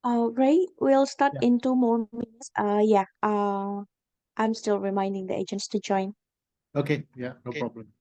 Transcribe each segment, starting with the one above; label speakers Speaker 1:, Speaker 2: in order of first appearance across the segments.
Speaker 1: Ray, we'll start
Speaker 2: Yeah.
Speaker 1: in 2 more minutes. Yeah. I'm still reminding the agents to join.
Speaker 2: Okay. Yeah. No problem.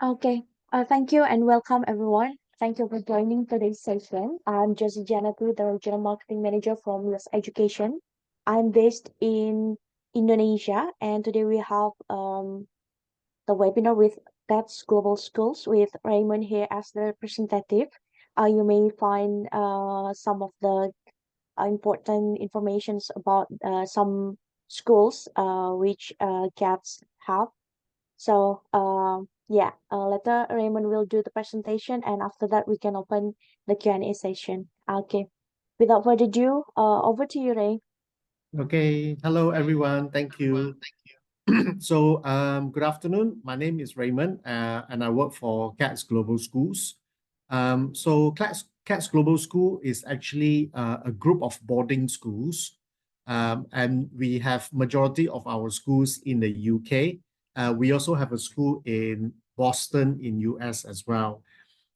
Speaker 1: Okay. Thank you and welcome everyone. Thank you for joining today's session. I'm Josie Janatu, the Regional Marketing Manager from US Education. I'm based in Indonesia, and today we have the webinar with That's Global Schools with Raymond here as the representative. You may find some of the important informations about some schools which cats have. So yeah, later Raymond will do the presentation, and after that we can open the Q&A session. Okay. Without further ado, over to you, Ray.
Speaker 2: Okay. Hello, everyone. Thank you. Good afternoon. My name is Raymond, and I work for CATS Global Schools. CATS Global School is actually a group of boarding schools, and we have majority of our schools in the UK. We also have a school in Boston in US as well.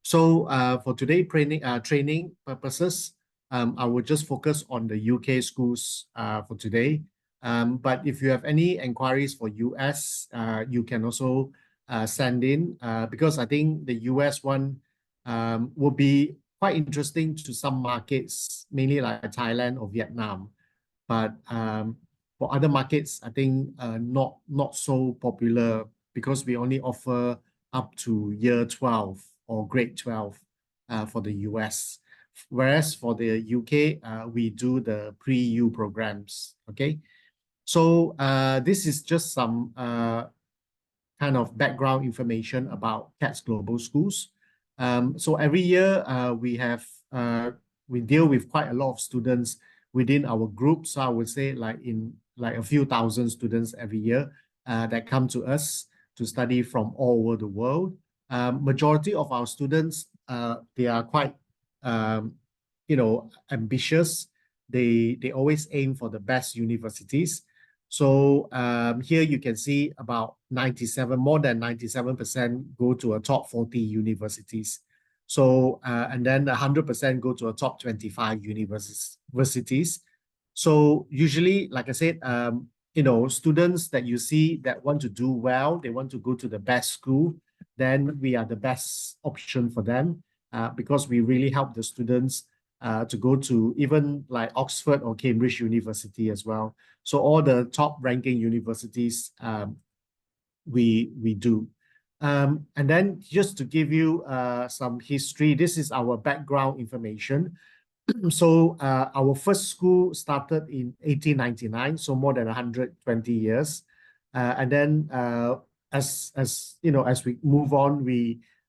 Speaker 2: For today training purposes, I will just focus on the UK schools for today. But if you have any inquiries for US, you can also send in because I think the US one will be quite interesting to some markets, mainly like Thailand or Vietnam. But for other markets, I think not so popular because we only offer up to year 12 or grade 12 for the US. Whereas for the UK, we do the pre-U programs. Okay. This is just some kind of background information about CATS Global Schools. So every year we deal with quite a lot of students within our group. So I would say like a few thousand students every year that come to us to study from all over the world. Majority of our students they are quite ambitious. They always aim for the best universities. Here you can see about more than 97% go to a top 40 universities. And then 100% go to a top 25 universities. So usually, like I said, students that you see that want to do well, they want to go to the best school, then we are the best option for them because we really help the students to go to even like Oxford or Cambridge University as well. So all the top ranking universities we do. And then just to give you some history, this is our background information. Our first school started in 1899, so more than 120 years. And then as we move on,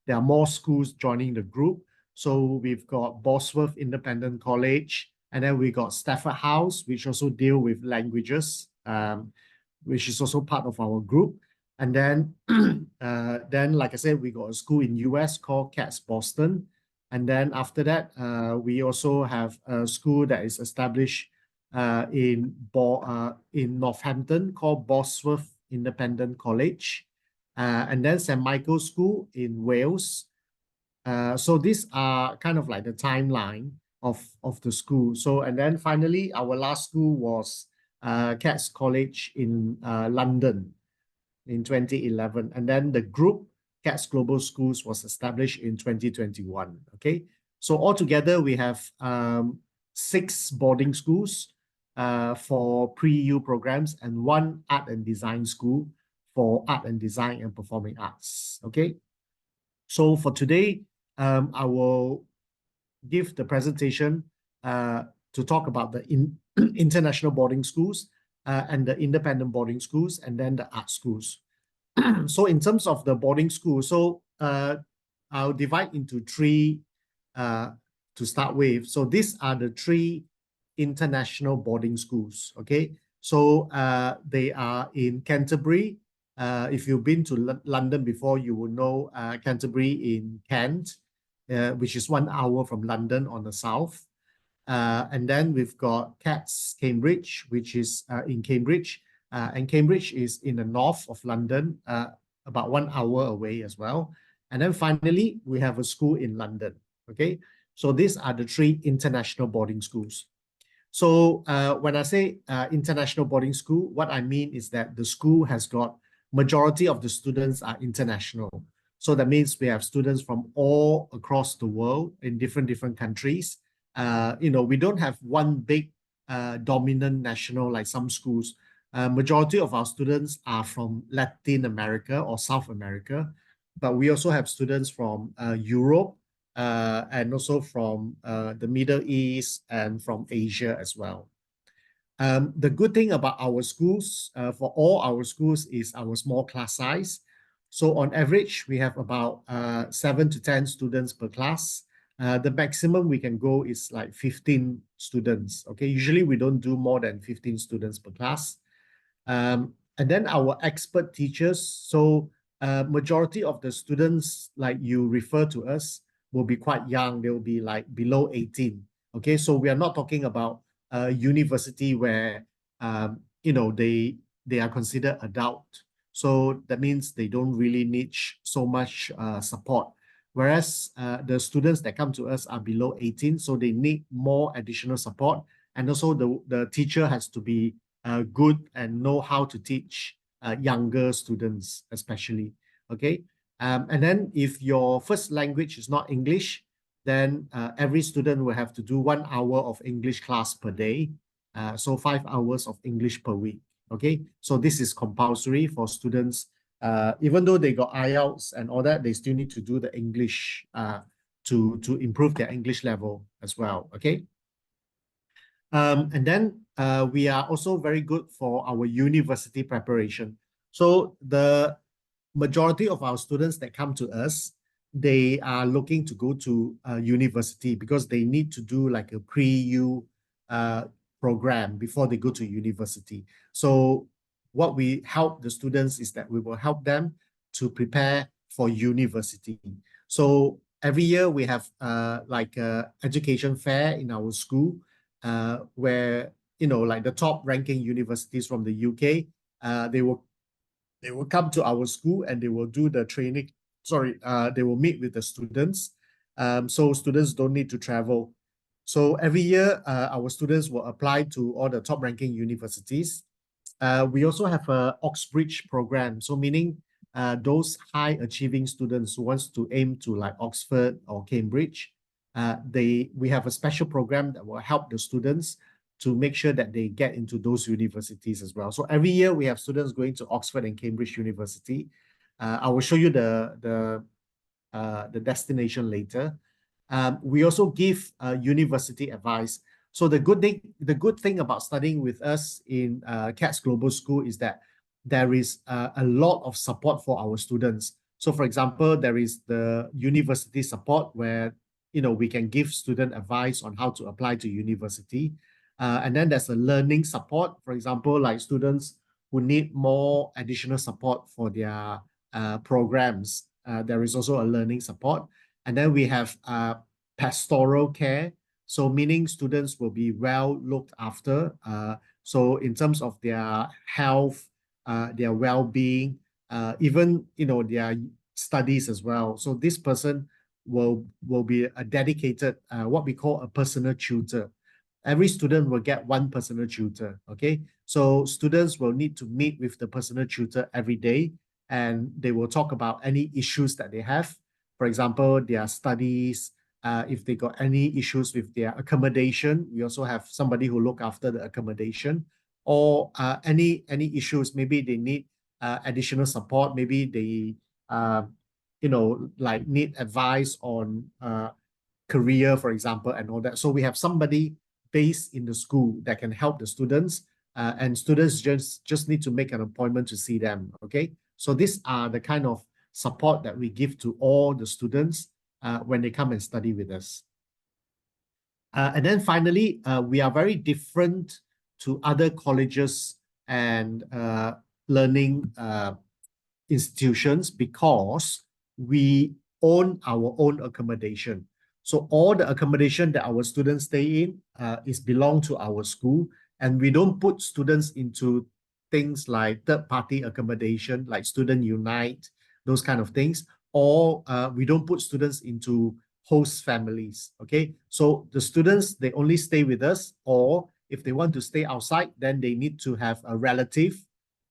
Speaker 2: there are more schools joining the group. So we've got Bosworth Independent College, And then we got Stafford House, which also deal with languages, which is also part of our group. And then, like I said, we got a school in US called CATS Boston. And then after that, we also have a school that is established in Northampton called Bosworth Independent College. And then St. Michael's School in Wales. So these are kind of like the timeline of the school. So, and then finally, our last school was CATS College in London in 2011. And then the group CATS Global Schools was established in 2021. Okay. So altogether, we have 6 boarding schools for pre-U programs and 1 art and design school for art and design and performing arts. Okay. So for today, I will give the presentation to talk about the international boarding schools and the independent boarding schools and then the art schools. So in terms of the boarding school, so I'll divide into 3 to start with. So these are the 3 international boarding schools, okay? So they are in Canterbury. If you've been to London before, you will know Canterbury in Kent, which is 1 hour from London on the south. And then we've got CATS Cambridge, which is in Cambridge. And Cambridge is in the north of London, about 1 hour away as well. And then finally, we have a school in London, okay? So these are the 3 international boarding schools. So when I say international boarding school, what I mean is that the school has got majority of the students are international. So that means we have students from all across the world in different countries. We don't have one big dominant national like some schools. Majority of our students are from Latin America or South America, but we also have students from Europe and also from the Middle East and from Asia as well. The good thing about our schools, for all our schools, is our small class size. So on average, we have about 7 to 10 students per class. The maximum we can go is like 15 students. Okay, usually we don't do more than 15 students per class. And then our expert teachers. So majority of the students, like you refer to us, will be quite young. They will be like below 18. Okay, so we are not talking about university where they are considered adult. So that means they don't really need so much support. Whereas the students that come to us are below 18, so they need more additional support. And also the teacher has to be good and know how to teach younger students, especially. Okay. And then if your first language is not English, then every student will have to do 1 hour of English class per day. So 5 hours of English per week. Okay. So this is compulsory for students. Even though they got IELTS and all that, they still need to do the English to improve their English level as well. Okay. And then we are also very good for our university preparation. So the majority of our students that come to us, they are looking to go to university because they need to do like a pre-U program before they go to university. So what we help the students is that we will help them to prepare for university. So every year we have like a education fair in our school where, like the top ranking universities from the UK, they will come to our school and they will do the training. They will meet with the students. So students don't need to travel. So every year, our students will apply to all the top ranking universities. We also have a Oxbridge program. So meaning those high achieving students who wants to aim to like Oxford or Cambridge, we have a special program that will help the students to make sure that they get into those universities as well. So every year we have students going to Oxford and Cambridge University. I will show you the destination later. We also give university advice. So the good thing about studying with us in CATS Global School is that there is a lot of support for our students. So for example, there is the university support where we can give student advice on how to apply to university. And then there's a learning support, for example, like students who need more additional support for their programs. There is also a learning support. And then we have pastoral care. So meaning students will be well looked after. So in terms of their health, their well-being, even their studies as well. So this person will be a dedicated what we call a personal tutor. Every student will get one personal tutor. Okay, so students will need to meet with the personal tutor every day, and they will talk about any issues that they have. For example, their studies. If they got any issues with their accommodation, we also have somebody who look after the accommodation, or any issues. Maybe they need additional support. Maybe they like need advice on career, for example, and all that. So we have somebody based in the school that can help the students, and students just need to make an appointment to see them. Okay, so these are the kind of support that we give to all the students when they come and study with us. And then finally, we are very different to other colleges and learning institutions because we own our own accommodation. So all the accommodation that our students stay in is belong to our school, and we don't put students into things like third-party accommodation, like Student Unite, those kind of things, or we don't put students into host families. Okay, so the students, they only stay with us, or if they want to stay outside, then they need to have a relative,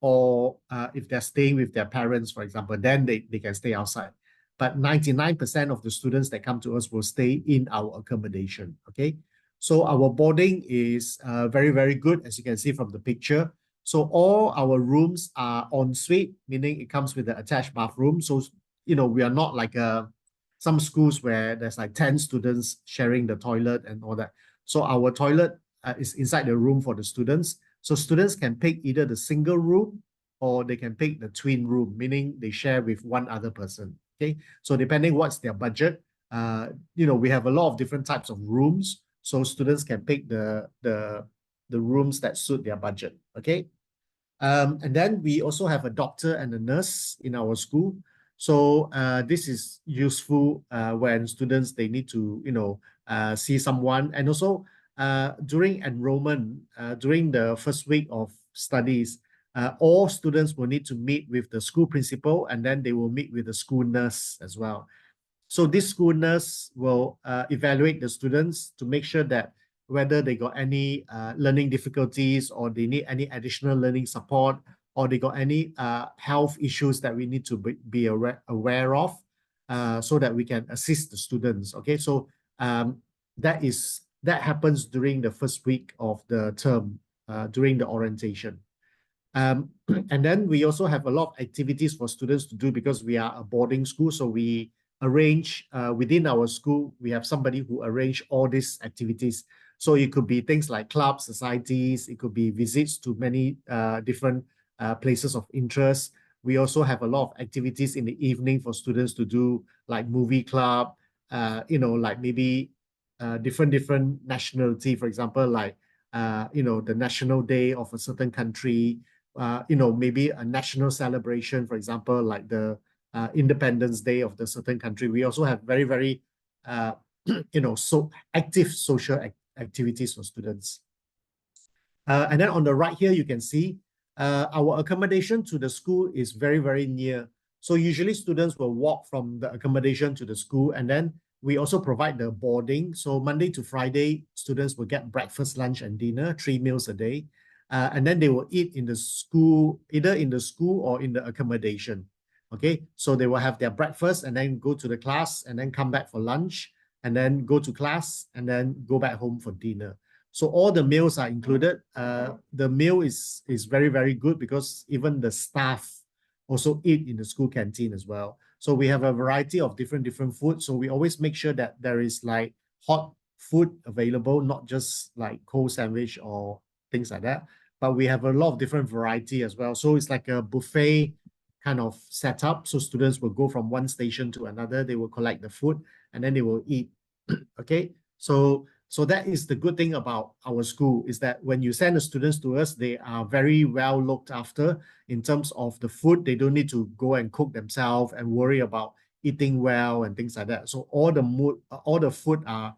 Speaker 2: or if they're staying with their parents, for example, then they can stay outside. But 99% of the students that come to us will stay in our accommodation. Okay, so our boarding is very, very good, as you can see from the picture. So all our rooms are en suite, meaning it comes with an attached bathroom. So we are not like some schools where there's like 10 students sharing the toilet and all that. So our toilet is inside the room for the students. So students can pick either the single room or they can pick the twin room, meaning they share with one other person. Okay, so depending what's their budget, we have a lot of different types of rooms, so students can pick the rooms that suit their budget. Okay, and then we also have a doctor and a nurse in our school. So this is useful when students, they need to see someone, and also during enrollment, during the first week of studies, all students will need to meet with the school principal, and then they will meet with the school nurse as well. So this school nurse will evaluate the students to make sure that whether they got any learning difficulties, or they need any additional learning support, or they got any health issues that we need to be aware of, so that we can assist the students. Okay, so that happens during the first week of the term, during the orientation. And then we also have a lot of activities for students to do because we are a boarding school. So we arrange within our school, we have somebody who arrange all these activities. So it could be things like clubs, societies, it could be visits to many different places of interest. We also have a lot of activities in the evening for students to do, like movie club, like maybe different nationality, for example, like the national day of a certain country, maybe a national celebration, for example, like the Independence Day of the certain country. We also have very, very so active social activities for students. And then on the right here, you can see our accommodation to the school is very, very near. So usually students will walk from the accommodation to the school, and then we also provide the boarding. So Monday to Friday, students will get breakfast, lunch, and dinner, 3 meals a day. And then they will eat in the school, either in the school or in the accommodation. Okay, so they will have their breakfast and then go to the class and then come back for lunch, and then go to class and then go back home for dinner. So all the meals are included. The meal is very, very good because even the staff also eat in the school canteen as well. So we have a variety of different food. So we always make sure that there is like hot food available, not just like cold sandwich or things like that. But we have a lot of different variety as well. So it's like a buffet kind of setup. So students will go from one station to another. They will collect the food and then they will eat Okay, so that is the good thing about our school, is that when you send the students to us, they are very well looked after in terms of the food. They don't need to go and cook themselves and worry about eating well and things like that. So all the food are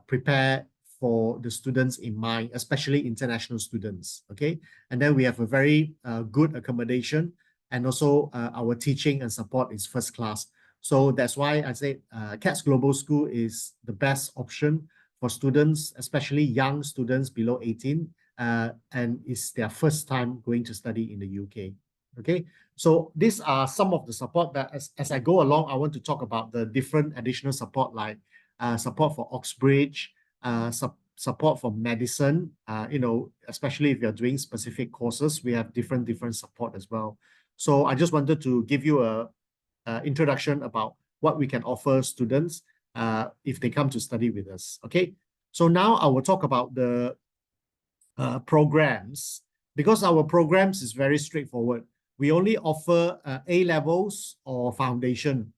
Speaker 2: prepared for the students in mind, especially international students. Okay, and then we have a very good accommodation, and also our teaching and support is first class. So that's why I say CATS Global School is the best option for students, especially young students below 18, and it's their first time going to study in the UK. Okay, so these are some of the support that as I go along, I want to talk about the different additional support, like support for Oxbridge, support for medicine, especially if you're doing specific courses, we have different support as well. So I just wanted to give you a introduction about what we can offer students if they come to study with us. Okay, so now I will talk about the programs, because our programs is very straightforward. We only offer A levels or foundation.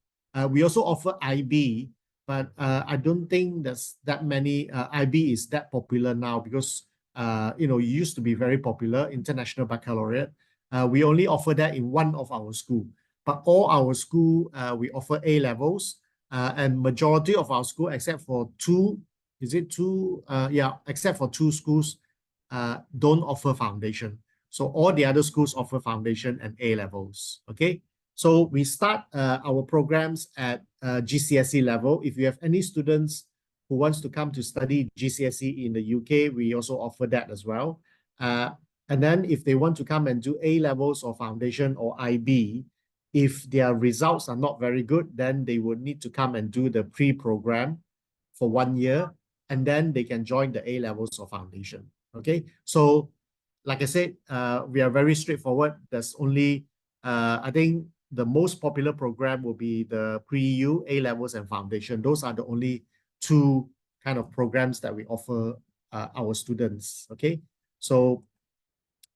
Speaker 2: We also offer IB, but I don't think there's that many. IB is that popular now because it used to be very popular, International Baccalaureate. We only offer that in one of our school, but all our school we offer A levels, and majority of our school, except for two, is it two? Yeah, except for two schools, don't offer foundation. So all the other schools offer foundation and A levels. Okay, so we start our programs at GCSE level. If you have any students who wants to come to study GCSE in the UK, we also offer that as well. And then if they want to come and do A levels or foundation or IB, if their results are not very good, then they would need to come and do the pre-program for 1 year, and then they can join the A levels or foundation. Okay, so like I said, we are very straightforward. There's only, I think the most popular program will be the pre-U, A levels, and foundation. Those are the only two kind of programs that we offer our students. Okay, so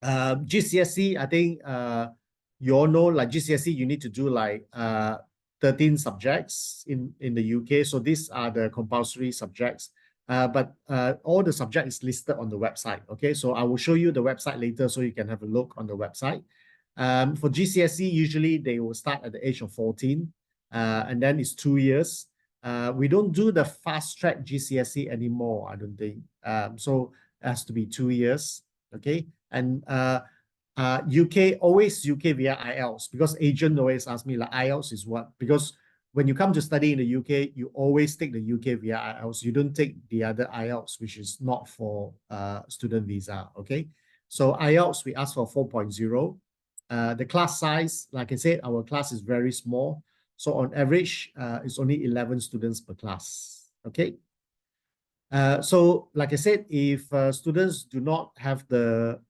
Speaker 2: GCSE, I think you all know, like GCSE, you need to do like 13 subjects in the UK. So these are the compulsory subjects. But all the subjects listed on the website. Okay, so I will show you the website later so you can have a look on the website. For GCSE, usually they will start at the age of 14, and then it's 2 years. We don't do the fast track GCSE anymore, I don't think. So it has to be 2 years. Okay, and UK, always UK via IELTS, because agent always ask me like, IELTS is what? Because when you come to study in the UK, you always take the UK via IELTS. You don't take the other IELTS, which is not for student visa. Okay, so IELTS we ask for 4.0. The class size, like I said, our class is very small. So on average, it's only 11 students per class. Okay. So like I said, if students do not have the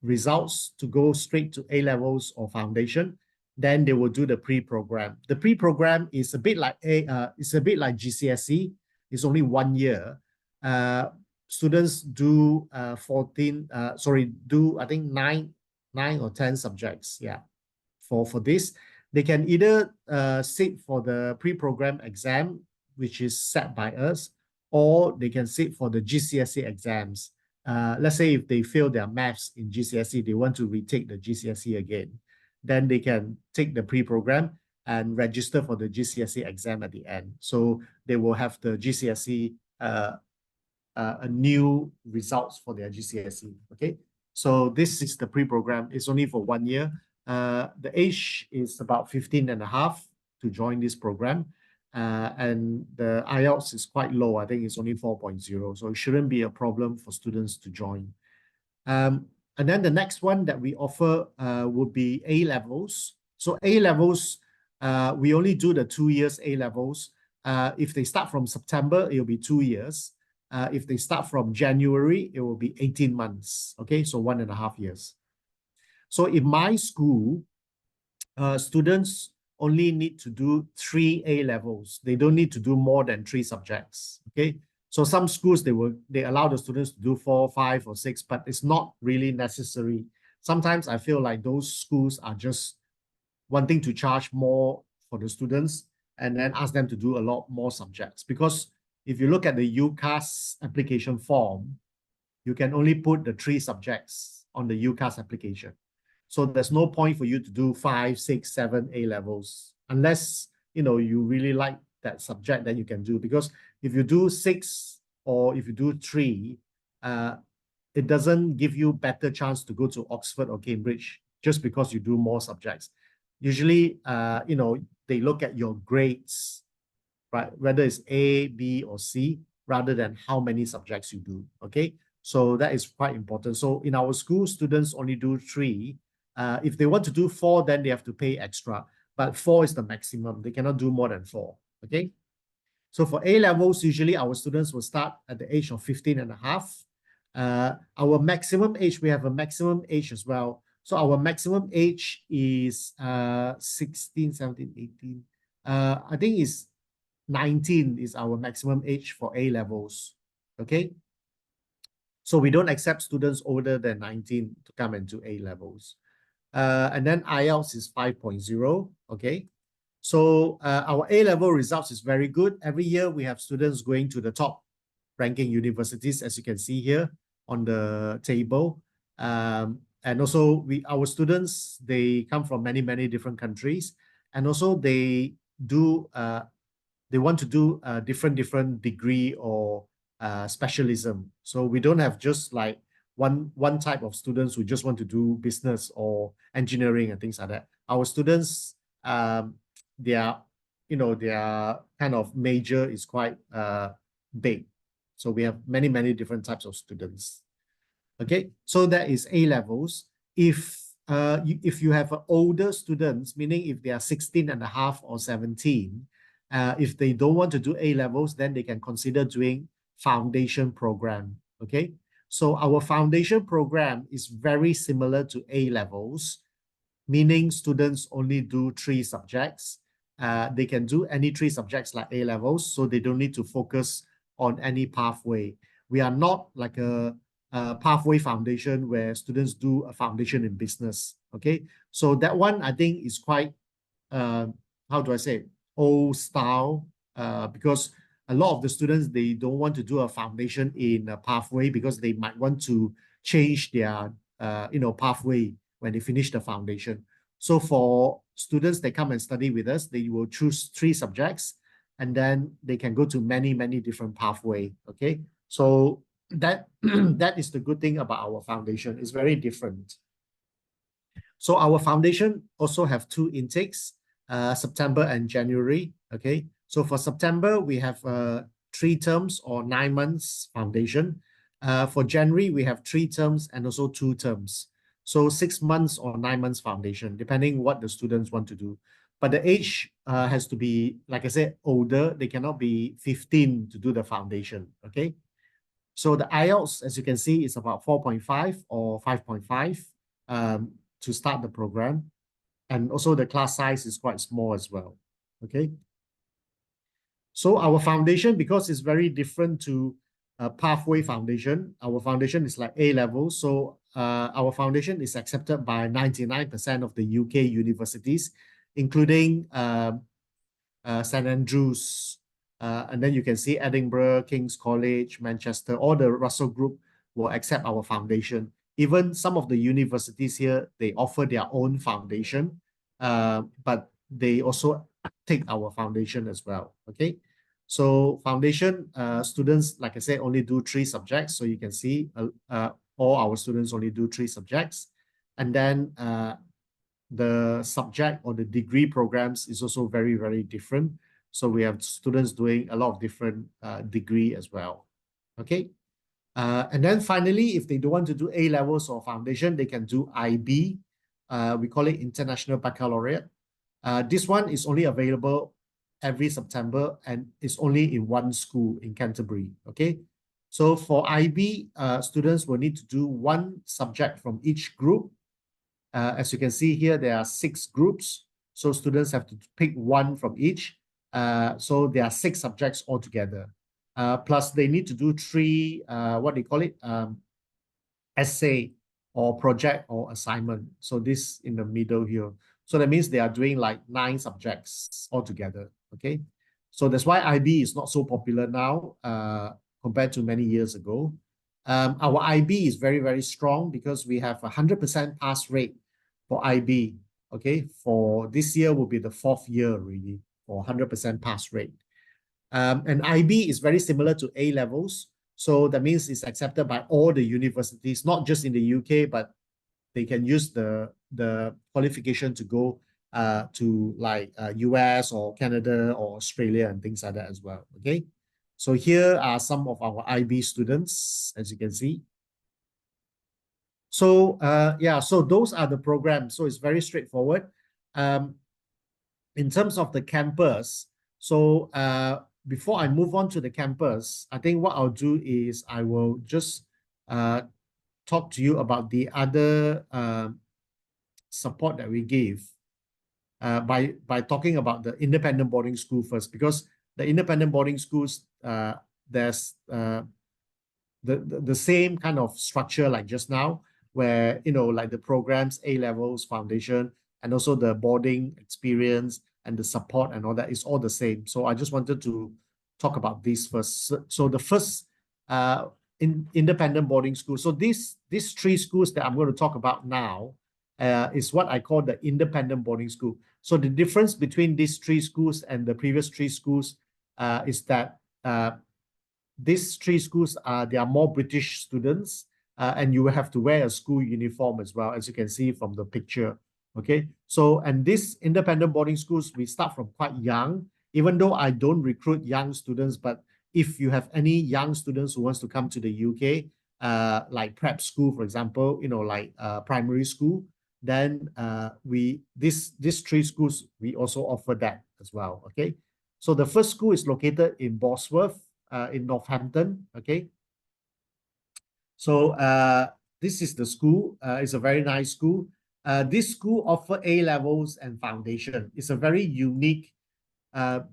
Speaker 2: results to go straight to A levels or foundation, then they will do the pre-program. The pre-program is a bit like GCSE. It's only 1 year. Students do I think nine or 10 subjects. Yeah, for this, they can either sit for the pre-program exam, which is set by us, or they can sit for the GCSE exams. Let's say if they fail their maths in GCSE, they want to retake the GCSE again, then they can take the pre-program and register for the GCSE exam at the end. So they will have the GCSE, a new results for their GCSE. Okay, so this is the pre-program. It's only for 1 year. The age is about 15 and a half to join this program. And the IELTS is quite low. I think it's only 4.0. So it shouldn't be a problem for students to join. And then the next one that we offer would be A levels. So A levels, we only do the 2 years A levels. If they start from September, it'll be 2 years. If they start from January, it will be 18 months. Okay, so 1.5 years. So in my school, students only need to do 3 A levels. They don't need to do more than 3 subjects. Okay, so some schools they allow the students to do 4, 5, or 6, but it's not really necessary. Sometimes I feel like those schools are just wanting to charge more for the students and then ask them to do a lot more subjects. Because if you look at the UCAS application form, you can only put the 3 subjects on the UCAS application. So there's no point for you to do 5, 6, 7 A levels unless you really like that subject, then you can do. Because if you do 6 or if you do 3, it doesn't give you better chance to go to Oxford or Cambridge just because you do more subjects. Usually, they look at your grades, right? Whether it's A, B, or C, rather than how many subjects you do. Okay, so that is quite important. So in our school, students only do 3. If they want to do 4, then they have to pay extra. But 4 is the maximum. They cannot do more than 4. Okay. So for A levels, usually our students will start at the age of 15 and a half. Our maximum age, we have a maximum age as well. So our maximum age is 16, 17, 18. I think it's 19 is our maximum age for A levels. Okay. So we don't accept students older than 19 to come into A levels. And then IELTS is 5.0. Okay. So our A-level results is very good. Every year we have students going to the top ranking universities, as you can see here on the table. And also our students, they come from many, many different countries. And also they want to do a different degree or specialism. So we don't have just like one type of students who just want to do business or engineering and things like that. Our students, their kind of major is quite big. So we have many, many different types of students. Okay, so that is A levels. If you have older students, meaning if they are 16 and a half or 17, if they don't want to do A levels, then they can consider doing foundation program. Okay, so our foundation program is very similar to A levels, meaning students only do 3 subjects. They can do any 3 subjects like A levels, so they don't need to focus on any pathway. We are not like a pathway foundation where students do a foundation in business. Okay, so that one I think is quite, how do I say, old style, because a lot of the students, they don't want to do a foundation in a pathway because they might want to change their pathway when they finish the foundation. So for students that come and study with us, they will choose 3 subjects and then they can go to many, many different pathways. Okay, so that is the good thing about our foundation. It's very different. So our foundation also have 2 intakes, September and January. Okay, so for September, we have 3 terms or 9 months foundation. For January, we have 3 terms and also 2 terms. So 6 months or 9 months foundation, depending what the students want to do. But the age has to be, like I said, older. They cannot be 15 to do the foundation. Okay, so the IELTS, as you can see, is about 4.5 or 5.5 to start the program. And also the class size is quite small as well. Okay. So our foundation, because it's very different to a pathway foundation, our foundation is like A level. So our foundation is accepted by 99% of the UK universities, including St. Andrews. And then you can see Edinburgh, King's College, Manchester, all the Russell Group will accept our foundation. Even some of the universities here, they offer their own foundation, but they also take our foundation as well. Okay, so foundation students, like I said, only do 3 subjects. So you can see all our students only do 3 subjects. And then the subject or the degree programs is also very, very different. So we have students doing a lot of different degree as well. Okay. And then finally, if they don't want to do A levels or foundation, they can do IB. We call it International Baccalaureate. This one is only available every September and it's only in one school in Canterbury. Okay. So for IB, students will need to do 1 subject from each group. As you can see here, there are 6 groups. So students have to pick 1 from each. So there are 6 subjects altogether. Plus they need to do 3, what they call it, essay or project or assignment. So this in the middle here. So that means they are doing like 9 subjects altogether. Okay, so that's why IB is not so popular now compared to many years ago. Our IB is very, very strong because we have 100% pass rate for IB. Okay, for this year will be the 4th year really for 100% pass rate. And IB is very similar to A levels. So that means it's accepted by all the universities, not just in the UK, but they can use the qualification to go to like US or Canada or Australia and things like that as well. Okay, so here are some of our IB students, as you can see. So yeah, so those are the programs. So it's very straightforward. In terms of the campus, so before I move on to the campus, I think what I'll do is I will just talk to you about the other support that we give by talking about the independent boarding school first, because the independent boarding schools, there's the same kind of structure like just now, where, you know, like the programs, A levels, foundation, and also the boarding experience and the support and all that is all the same. So I just wanted to talk about this first. So the first independent boarding school. So these 3 schools that I'm going to talk about now is what I call the independent boarding school. So the difference between these 3 schools and the previous 3 schools is that these 3 schools they are more British students, and you will have to wear a school uniform as well, as you can see from the picture. Okay, so and these independent boarding schools, we start from quite young, even though I don't recruit young students, but if you have any young students who wants to come to the UK, like prep school, for example, you know, like primary school, then these 3 schools, we also offer that as well. Okay, so the first school is located in Bosworth, in Northampton. Okay, so this is the school. It's a very nice school. This school offers A levels and foundation. It's a very unique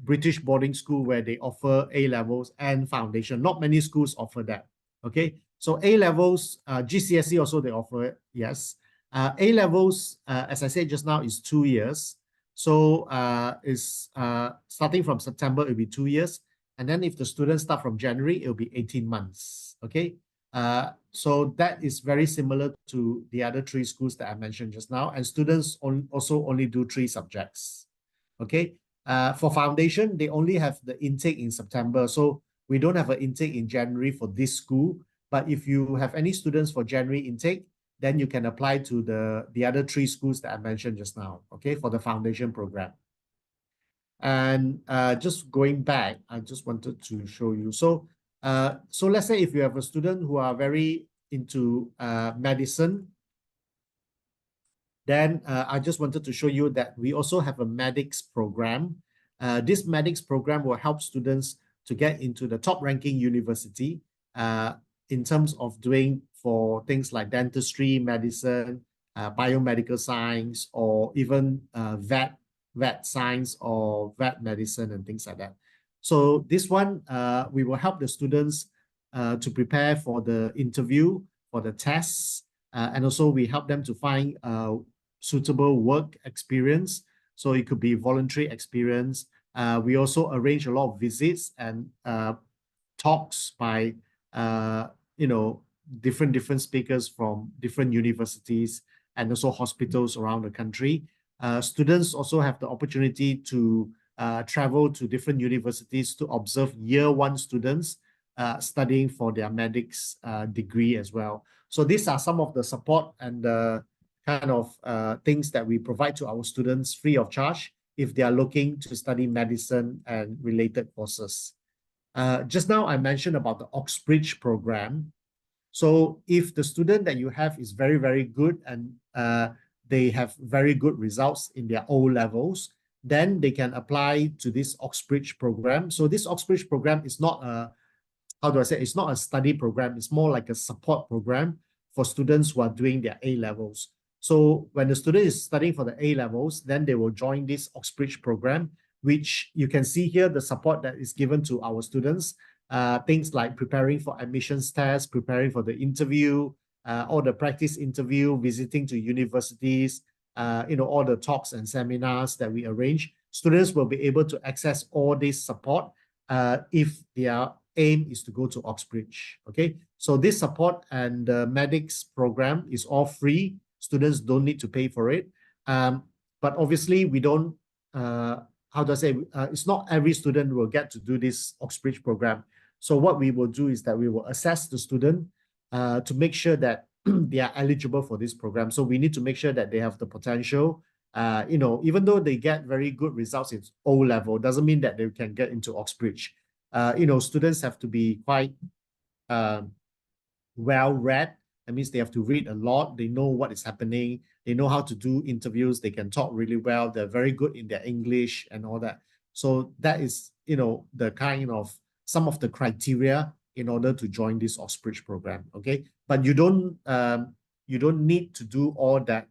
Speaker 2: British boarding school where they offer A levels and foundation. Not many schools offer that. Okay, so A levels, GCSE also they offer, yes. A levels, as I said just now, is 2 years. So is starting from September, it'll be 2 years. And then if the students start from January, it'll be 18 months. Okay, so that is very similar to the other 3 schools that I mentioned just now. And students also only do 3 subjects. Okay, for foundation, they only have the intake in September. So we don't have an intake in January for this school. But if you have any students for January intake, then you can apply to the other 3 schools that I mentioned just now, okay, for the foundation program. And just going back, I just wanted to show you. So let's say if you have a student who are very into medicine, then I just wanted to show you that we also have a medics program. This medics program will help students to get into the top ranking university in terms of doing for things like dentistry, medicine, biomedical science, or even vet science or vet medicine and things like that. So this one, we will help the students to prepare for the interview, for the tests, and also we help them to find suitable work experience. So it could be voluntary experience. We also arrange a lot of visits and talks by you know, different speakers from different universities and also hospitals around the country. Students also have the opportunity to travel to different universities to observe year 1 students studying for their medics degree as well. So these are some of the support and the kind of things that we provide to our students free of charge if they are looking to study medicine and related courses. Just now I mentioned about the Oxbridge program. So if the student that you have is very, very good and they have very good results in their O levels, then they can apply to this Oxbridge program. So this Oxbridge program is not a, how do I say, it's not a study program, it's more like a support program for students who are doing their A levels. So when the student is studying for the A levels, then they will join this Oxbridge program, which you can see here, the support that is given to our students, things like preparing for admissions tests, preparing for the interview, or the practice interview, visiting to universities, you know, all the talks and seminars that we arrange. students will be able to access all this support if their aim is to go to Oxbridge. Okay, so this support and the medics program is all free. Students don't need to pay for it. But obviously we don't, how do I say, it's not every student will get to do this Oxbridge program. So what we will do is that we will assess the student to make sure that they are eligible for this program. So we need to make sure that they have the potential. You know, even though they get very good results in O level, doesn't mean that they can get into Oxbridge. You know, students have to be quite well-read. That means they have to read a lot. They know what is happening. They know how to do interviews. They can talk really well. They're very good in their English and all that. So that is, you know, the kind of some of the criteria in order to join this Oxbridge program. Okay, but you don't need to do all that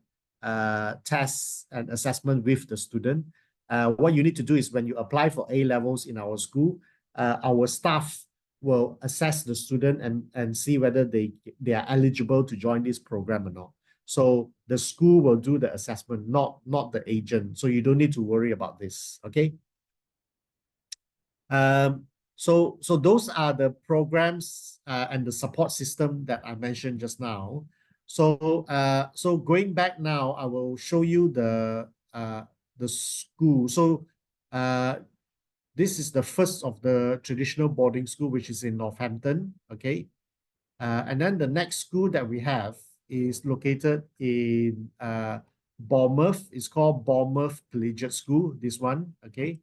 Speaker 2: tests and assessment with the student. What you need to do is when you apply for A levels in our school, our staff will assess the student and see whether they are eligible to join this program or not. So the school will do the assessment, not the agent. So you don't need to worry about this. Okay. So those are the programs and the support system that I mentioned just now. So so going back now, I will show you the school. So this is the first of the traditional boarding school, which is in Northampton. Okay, and then the next school that we have is located in Bournemouth. It's called Bournemouth Collegiate School. This one. Okay.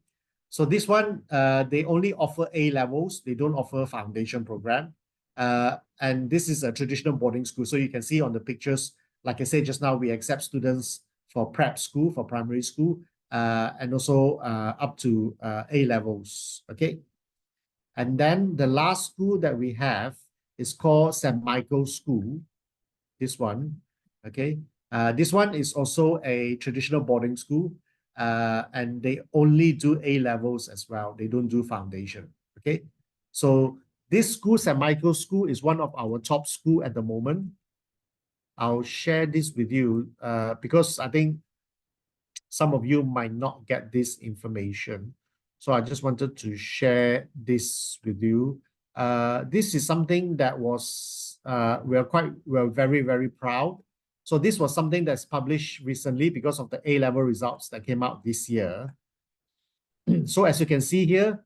Speaker 2: So this one, they only offer A levels. They don't offer foundation program. And this is a traditional boarding school. So you can see on the pictures, like I said just now, we accept students for prep school, for primary school, and also up to A levels. Okay. And then the last school that we have is called St. Michael's School. This one. Okay. This one is also a traditional boarding school. And they only do A levels as well. They don't do foundation. Okay. So this school, St. Michael's School, is one of our top school at the moment. I'll share this with you because I think some of you might not get this information. So I just wanted to share this with you. This is something that was, we're very, very proud. So this was something that's published recently because of the A-level results that came out this year. So as you can see here,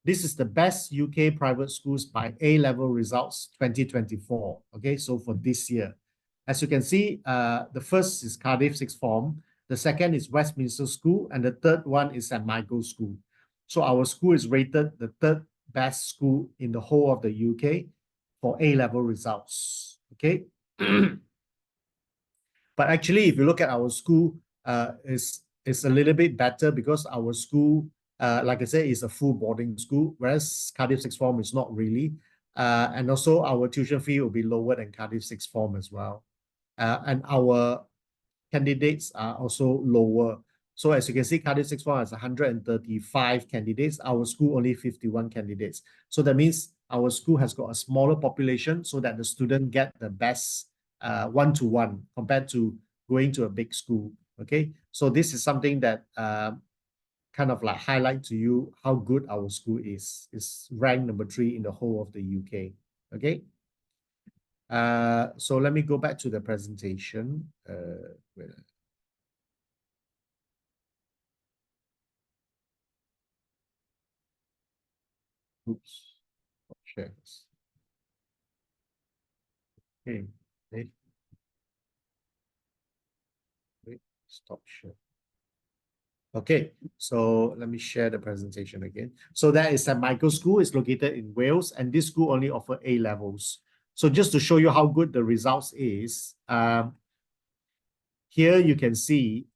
Speaker 2: this is the best UK private schools by A-level results 2024. Okay, so for this year. As you can see, the first is Cardiff Sixth Form, the second is Westminster School, and the third one is St. Michael's School. So our school is rated the third best school in the whole of the UK for A-level results. Okay. But actually, if you look at our school, it's a little bit better because our school, like I said, is a full boarding school, whereas Cardiff Sixth Form is not really. And also our tuition fee will be lower than Cardiff Sixth Form as well. And our candidates are also lower. So as you can see, Cardiff Sixth Form has 135 candidates. Our school only 51 candidates. So that means our school has got a smaller population so that the student get the best one-to-one compared to going to a big school. Okay, so this is something that kind of like highlight to you how good our school is. It's ranked number 3 in the whole of the UK. Okay. So let me go back to the presentation. Oops. Share this. Okay. Wait. Stop share. Okay, so let me share the presentation again. So that is St. Michael's School. It's located in Wales, and this school only offers A levels. So just to show you how good the results is, here you can see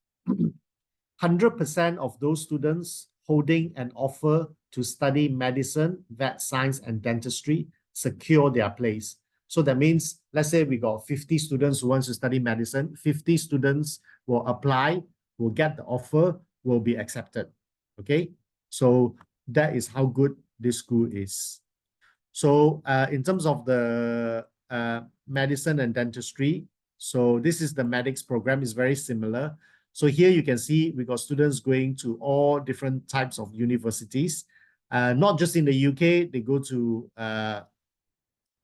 Speaker 2: 100% of those students holding an offer to study medicine, vet science, and dentistry secure their place. So that means, let's say we got 50 students who want to study medicine, 50 students will apply, will get the offer, will be accepted. Okay, so that is how good this school is. So in terms of the medicine and dentistry, so this is the medics program, is very similar. So here you can see we got students going to all different types of universities, not just in the UK. They go to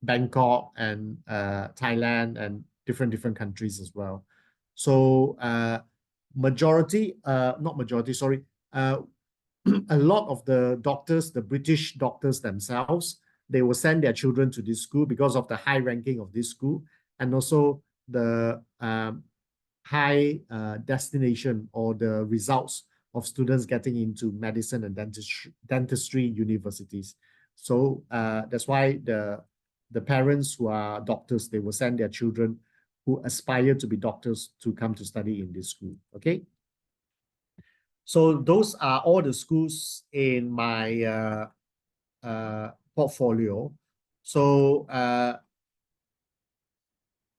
Speaker 2: Bangkok and Thailand and different countries as well. So not majority, sorry, a lot of the doctors, the British doctors themselves, they will send their children to this school because of the high ranking of this school, and also the high destination or the results of students getting into medicine and dentistry universities. So that's why the parents who are doctors, they will send their children who aspire to be doctors to come to study in this school. Okay. So those are all the schools in my portfolio. So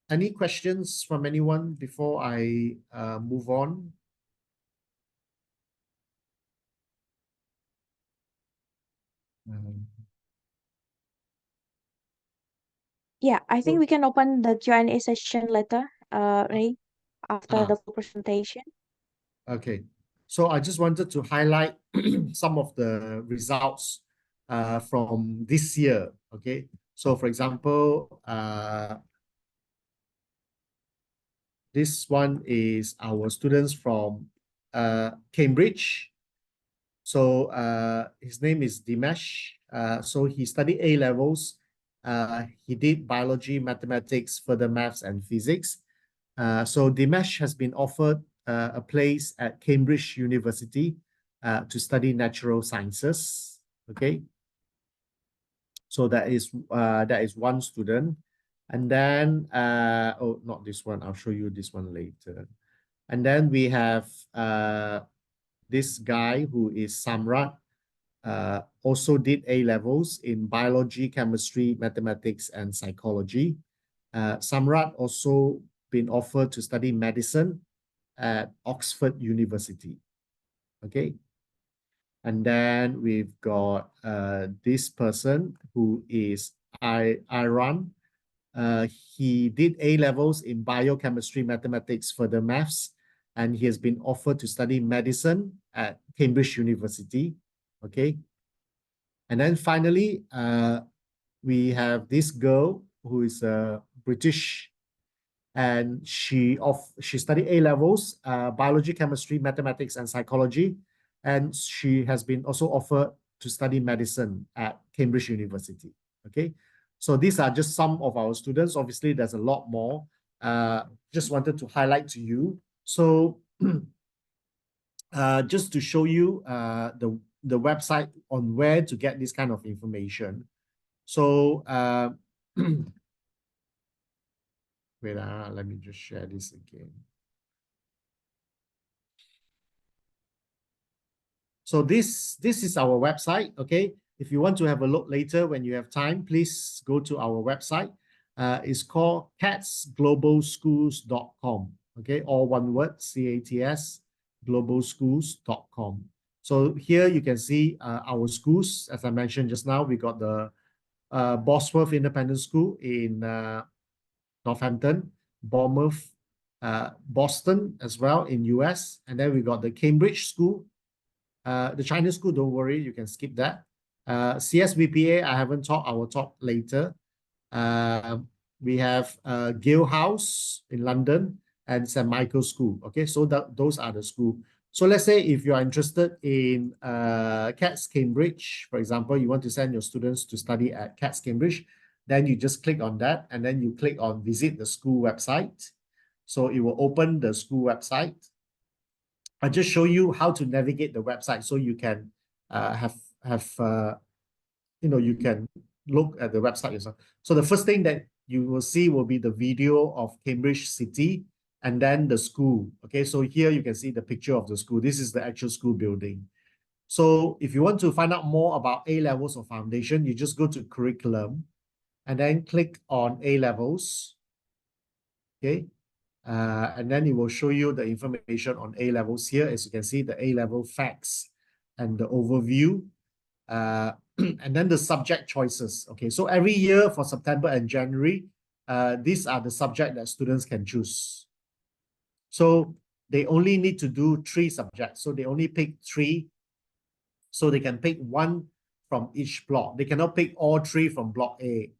Speaker 2: any questions from anyone before I move on?
Speaker 1: Yeah, I think we can open the Q&A session later, Ray, after the full presentation.
Speaker 2: Okay. So I just wanted to highlight some of the results from this year. Okay. So for example, this one is our students from Cambridge. So his name is Dimesh. So he studied A levels. He did biology, mathematics, further maths, and physics. So Dimesh has been offered a place at Cambridge University to study natural sciences. Okay. So that is one student. And then oh, not this one. I'll show you this one later. And then we have this guy who is Samrat, also did A levels in biology, chemistry, mathematics, and psychology. Samrat also been offered to study medicine at Oxford University. Okay. And then we've got this person who is Iran. He did A levels in biochemistry, mathematics, further maths, and he has been offered to study medicine at Cambridge University. Okay. And then finally, we have this girl who is British, and she studied A levels, biology, chemistry, mathematics, and psychology, and she has been also offered to study medicine at Cambridge University. Okay, so these are just some of our students. Obviously, there's a lot more. Just wanted to highlight to you. So just to show you the website on where to get this kind of information. So wait, let me just share this again. So this is our website. Okay, if you want to have a look later when you have time, please go to our website. It's called catsglobalschools.com. Okay, all one word, CATS globalschools.com. So here you can see our schools. As I mentioned just now, we got the Bosworth Independent School in Northampton, Bournemouth, Boston as well in US, and then we got the Cambridge School. The Chinese school, don't worry, you can skip that. CSVPA, I haven't taught, I will talk later. We have Gale House in London and St. Michael's School. Okay, so those are the school. So let's say if you are interested in CATS Cambridge, for example, you want to send your students to study at CATS Cambridge, then you just click on that and then you click on visit the school website. So it will open the school website. I just show you how to navigate the website so you can you can look at the website yourself. So the first thing that you will see will be the video of Cambridge City and then the school. Okay, so here you can see the picture of the school. This is the actual school building. So if you want to find out more about A levels or foundation, you just go to curriculum and then click on A levels. Okay. And then it will show you the information on A levels here. As you can see, the A level facts and the overview. And then the subject choices. Okay, so every year for September and January, these are the subject that students can choose. So they only need to do 3 subjects. So they only pick 3. So they can pick 1 from each block. They cannot pick all 3 from block A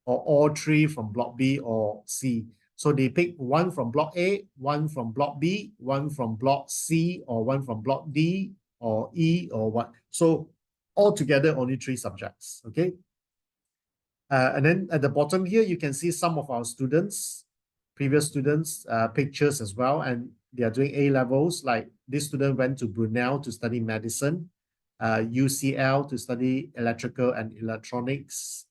Speaker 2: or all 3 from block B or C. So they pick 1 from block A, 1 from block B, 1 from block C, or 1 from block D or E or what. So altogether only 3 subjects, okay? And then at the bottom here, you can see some of our students, previous students, pictures as well, and they are doing A levels. Like this student went to Brunel to study medicine, UCL to study electrical and electronics,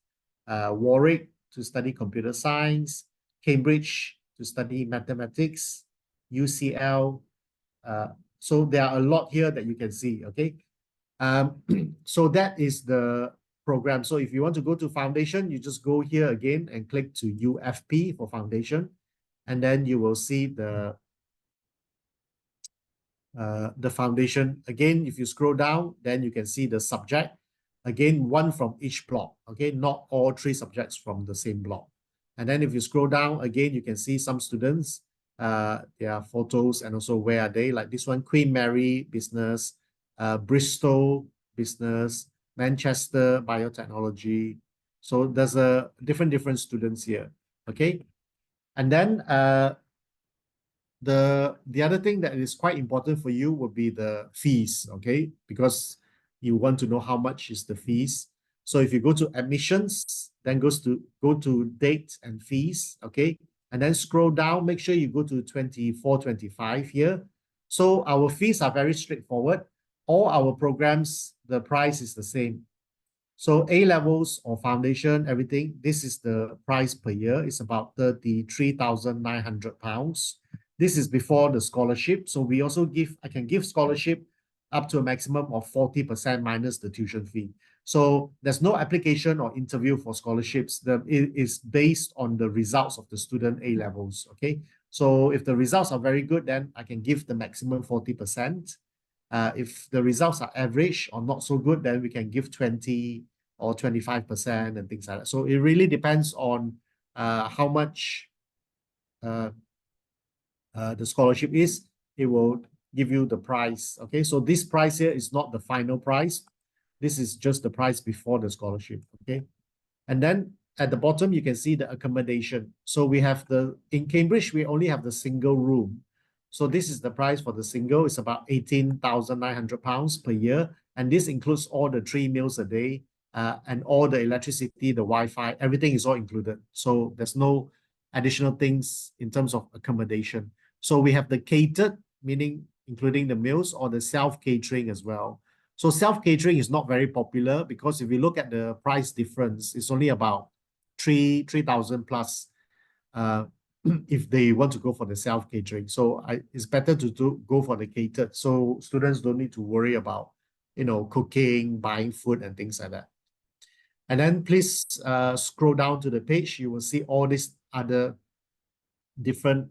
Speaker 2: Warwick to study computer science, Cambridge to study mathematics, UCL. So there are a lot here that you can see, okay? So that is the program. So if you want to go to foundation, you just go here again and click to UFP for foundation. And then you will see the foundation. Again, if you scroll down, then you can see the subject. Again, 1 from each block, okay? Not all 3 subjects from the same block. And then if you scroll down, again, you can see some students, their photos and also where are they. Like this one, Queen Mary Business, Bristol Business, Manchester Biotechnology. So there's a different students here, okay? And then the other thing that is quite important for you would be the fees, okay? Because you want to know how much is the fees. So if you go to admissions, then go to date and fees, okay? And then scroll down, make sure you go to 24-25 here. So our fees are very straightforward. All our programs, the price is the same. So A levels or foundation, everything, this is the price per year. It's about £33,900. This is before the scholarship. So we also I can give scholarship up to a maximum of 40% minus the tuition fee. So there's no application or interview for scholarships. It is based on the results of the student A levels, okay? So if the results are very good, then I can give the maximum 40%. If the results are average or not so good, then we can give 20 or 25% and things like that. So it really depends on how much the scholarship is. It will give you the price. Okay, so this price here is not the final price. This is just the price before the scholarship. Okay, and then at the bottom you can see the accommodation. So we have in Cambridge we only have the single room. So this is the price for the single. It's about £18,900 per year, and this includes all the 3 meals a day and all the electricity, the Wi-Fi, everything is all included. So there's no additional things in terms of accommodation. So we have the catered, meaning including the meals, or the self-catering as well. So self-catering is not very popular because if you look at the price difference, it's only about 3,000 plus if they want to go for the self-catering. So it's better to go for the catered, so students don't need to worry about, cooking, buying food and things like that. And then please scroll down to the page. You will see all these other different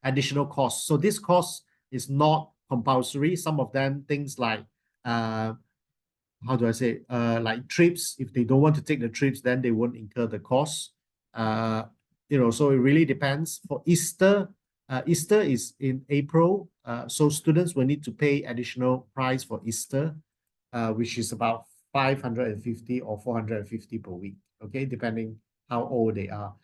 Speaker 2: additional costs. So this cost is not compulsory. Some of them, things like how do I say, like trips. If they don't want to take the trips, then they won't incur the cost. So it really depends. For Easter, Easter is in April, so students will need to pay additional price for Easter, which is about 550 or 450 per week, okay, depending how old they are.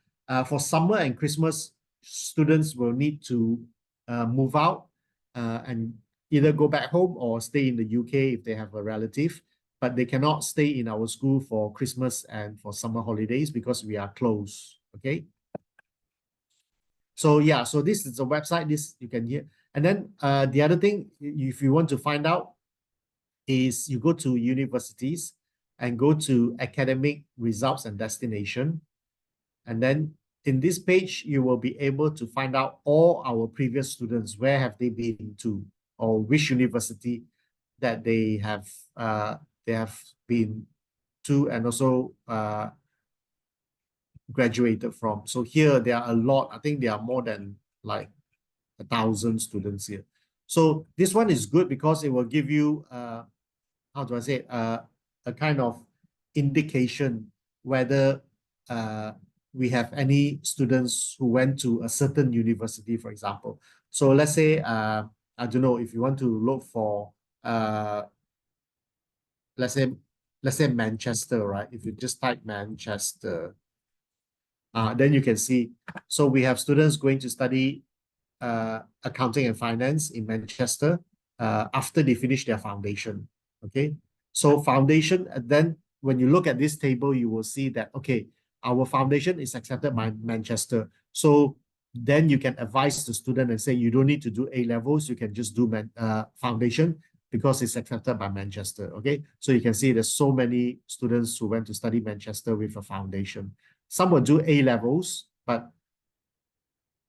Speaker 2: For summer and Christmas, students will need to move out and either go back home or stay in the UK if they have a relative, but they cannot stay in our school for Christmas and for summer holidays because we are closed, okay? So yeah, so this is a website, this you can hear. And then the other thing, if you want to find out, is you go to universities and go to academic results and destination. And then in this page, you will be able to find out all our previous students, where have they been to, or which university that they have been to, and also graduated from. So here there are a lot. I think there are more than like 1,000 students here. So this one is good because it will give you how do I say, a kind of indication whether we have any students who went to a certain university, for example. So let's say I don't know, if you want to look for, let's say Manchester, right? If you just type Manchester, then you can see. So we have students going to study accounting and finance in Manchester after they finish their foundation. Okay, so foundation, then when you look at this table, you will see that, okay, our foundation is accepted by Manchester. So then you can advise the student and say, you don't need to do A levels, you can just do foundation because it's accepted by Manchester. Okay, so you can see there's so many students who went to study Manchester with a foundation. Some will do A levels, but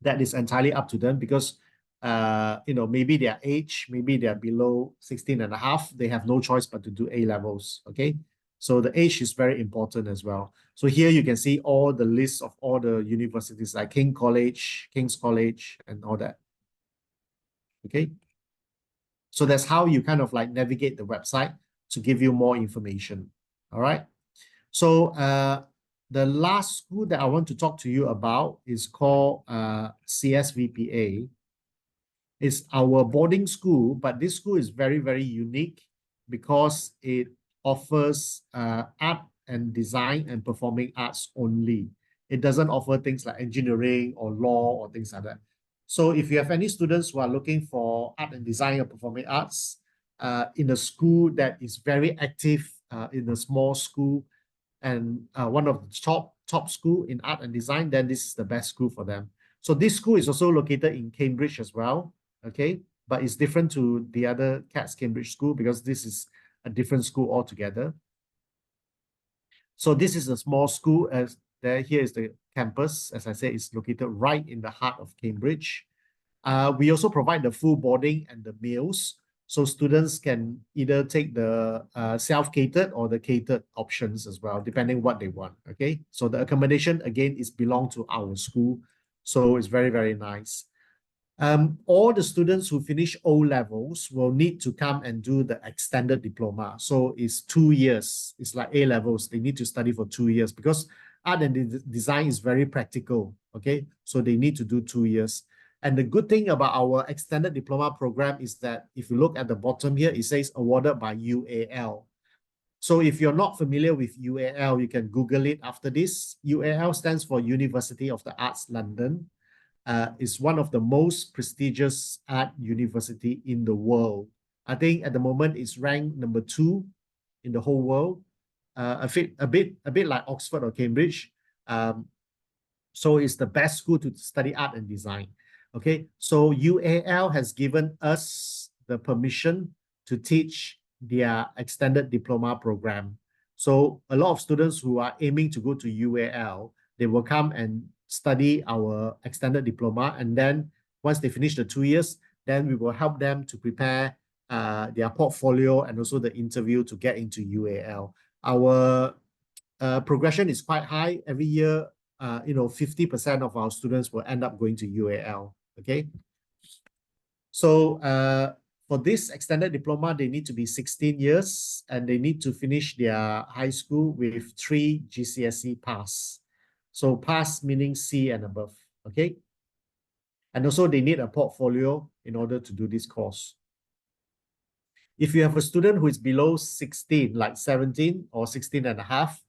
Speaker 2: that is entirely up to them because maybe their age, maybe they're below 16 and a half, they have no choice but to do A levels. Okay, so the age is very important as well. So here you can see all the lists of all the universities like King's College, and all that. Okay, so that's how you kind of like navigate the website to give you more information. All right, so the last school that I want to talk to you about is called CSVPA. It's our boarding school, but this school is very, very unique because it offers art and design and performing arts only. It doesn't offer things like engineering or law or things like that. So if you have any students who are looking for art and design or performing arts in a school that is very active in a small school and one of the top school in art and design, then this is the best school for them. So this school is also located in Cambridge as well. Okay, but it's different to the other CATS Cambridge school because this is a different school altogether. So this is a small school. Here is the campus. As I said, it's located right in the heart of Cambridge. We also provide the full boarding and the meals. So students can either take the self-catered or the catered options as well, depending what they want. Okay, so the accommodation again is belong to our school. So it's very, very nice. All the students who finish O levels will need to come and do the extended diploma. So it's 2 years. It's like A levels. They need to study for 2 years because art and design is very practical. Okay, so they need to do 2 years. And the good thing about our extended diploma program is that if you look at the bottom here, it says awarded by UAL. So if you're not familiar with UAL, you can Google it after this. UAL stands for University of the Arts London. Is one of the most prestigious art university in the world. I think at the moment it's ranked number 2 in the whole world. A bit like Oxford or Cambridge. So it's the best school to study art and design. Okay, so UAL has given us the permission to teach their extended diploma program. So a lot of students who are aiming to go to UAL, they will come and study our extended diploma. And then once they finish the 2 years, then we will help them to prepare their portfolio and also the interview to get into UAL. Our progression is quite high. Every year, 50% of our students will end up going to UAL. Okay. So for this extended diploma, they need to be 16 years and they need to finish their high school with 3 GCSE pass. So pass meaning C and above. Okay. And also they need a portfolio in order to do this course. If you have a student who is below 16, like 17 or 16 and a half,